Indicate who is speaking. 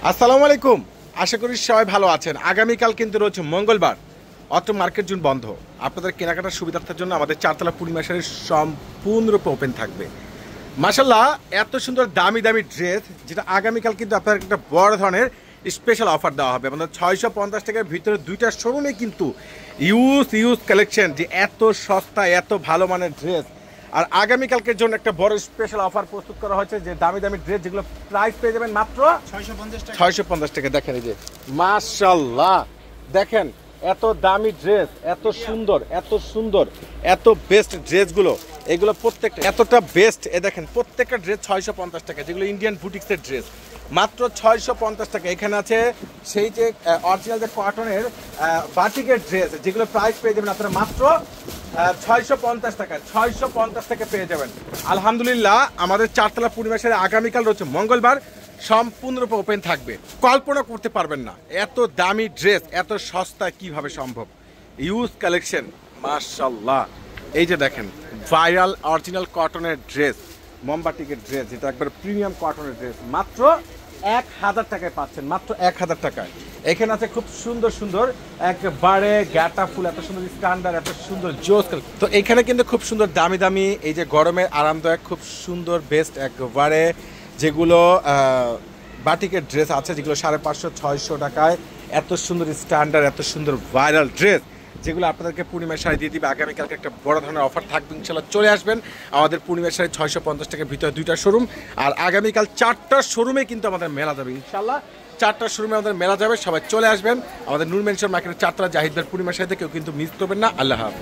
Speaker 1: আসসালামু আলাইকুম। আশা করি সবাই ভালো আছেন। আগামীকাল কিন্তু রয়েছে মঙ্গলবার, অত্র মার্কেট জোন বন্ধ। আপনাদের কেনাকাটার সুবিধার্থের জন্য আমাদের চারতলা পূর্ণিমা শাড়ি সম্পূর্ণরূপে ওপেন থাকবে। মাশাল্লাহ, এত সুন্দর দামি দামি ড্রেস, যেটা আগামীকাল কিন্তু আপনার একটা বড় ধরনের স্পেশাল অফার দেওয়া হবে। আমাদের 650 টাকার ভিতরে দুইটা শোরুমে কিন্তু ইউজ কালেকশন, যে এত সস্তা এত ভালো মানের ড্রেস। আর আগামীকালকের জন্য একটা বড় স্পেশাল অফার প্রস্তুত করা হয়েছে, যে দামি দামি ড্রেস যেগুলো প্রাইস পেয়ে যাবেন মাত্র 650 টাকা। দেখেন এই যে মাশাল্লাহ, দেখেন এত দামি ড্রেস, এত সুন্দর এত বেস্ট ড্রেসগুলো, এগুলো প্রত্যেকটা এতটা বেস্ট। এ দেখেন প্রত্যেকটা ড্রেস 650 টাকা, যেগুলো ইন্ডিয়ান বুটিক্সের ড্রেস, মাত্র 650 টাকা। এখানে আছে সেই যে অরিজিনাল যে কটনের বাটিকের ড্রেস, যেগুলো প্রাইস পেয়ে যাবেন আপনারা মাত্র 650 টাকা। 650 টাকা পেয়ে যাবেন। আলহামদুলিল্লাহ, আমাদের চারতলা পূর্ণিমা শাড়ি আগামীকাল রয়েছে মঙ্গলবার, সম্পূর্ণরূপে ওপেন থাকবে। কল্পনা করতে পারবেন না এত দামি ড্রেস এত সস্তায় কিভাবে সম্ভব। ইউজ কালেকশন মাশাল্লাহ। এই যে দেখেন ভাইরাল অরিজিনাল কটনের ড্রেস, মোমবাটিকের ড্রেস, যেটা একবার প্রিমিয়াম কটনের ড্রেস, মাত্র 1000 টাকায় পাচ্ছেন, মাত্র 1000 টাকায়। এখানে আছে খুব সুন্দর একবারে গ্যাটা ফুল, এত সুন্দর স্ট্যান্ডার্ড, এত সুন্দর জোস। তো এখানে কিন্তু খুব সুন্দর দামি দামি এই যে গরমের আরামদায়ক খুব সুন্দর বেস্ট একবারে যেগুলো বাটিকের ড্রেস আছে, যেগুলো 550-600 টাকায় এত সুন্দর স্ট্যান্ডার্ড, এত সুন্দর ভাইরাল ড্রেস, যেগুলো আপনাদেরকে পূর্ণিমা শাড়ি দিয়ে দিবে। আগামীকালকে একটা বড় ধরনের অফার থাকবে, ইনশাল্লাহ চলে আসবেন। আমাদের পূর্ণিমা শাড়ি 650 টাকার ভিতরে দুইটা শোরুম, আর আগামীকাল 4টা শোরুমে কিন্তু আমাদের মেলা যাবে ইনশাল্লাহ। 4টা শোরুমে আমাদের মেলা যাবে, সবাই চলে আসবেন। আমাদের নূর মেনশন মার্কেটের 4তলা জাহিদ ভাইয়ের পূর্ণিমা শাড়িতে কেউ কিন্তু মিস করবেন না। আল্লাহ হাফেজ।